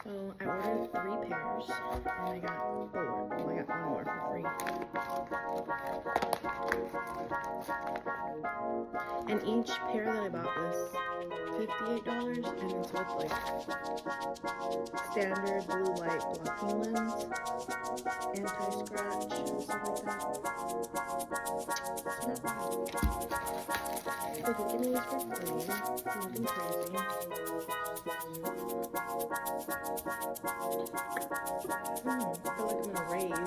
So I ordered 3 pairs and I got 4. Well, I got 1 more for free. And each pair that I bought was $58, and it's with like standard blue light blocking lens, anti-scratch, and stuff like that. So they're giving me these for free. Nothing crazy. I feel like I'm in a rave.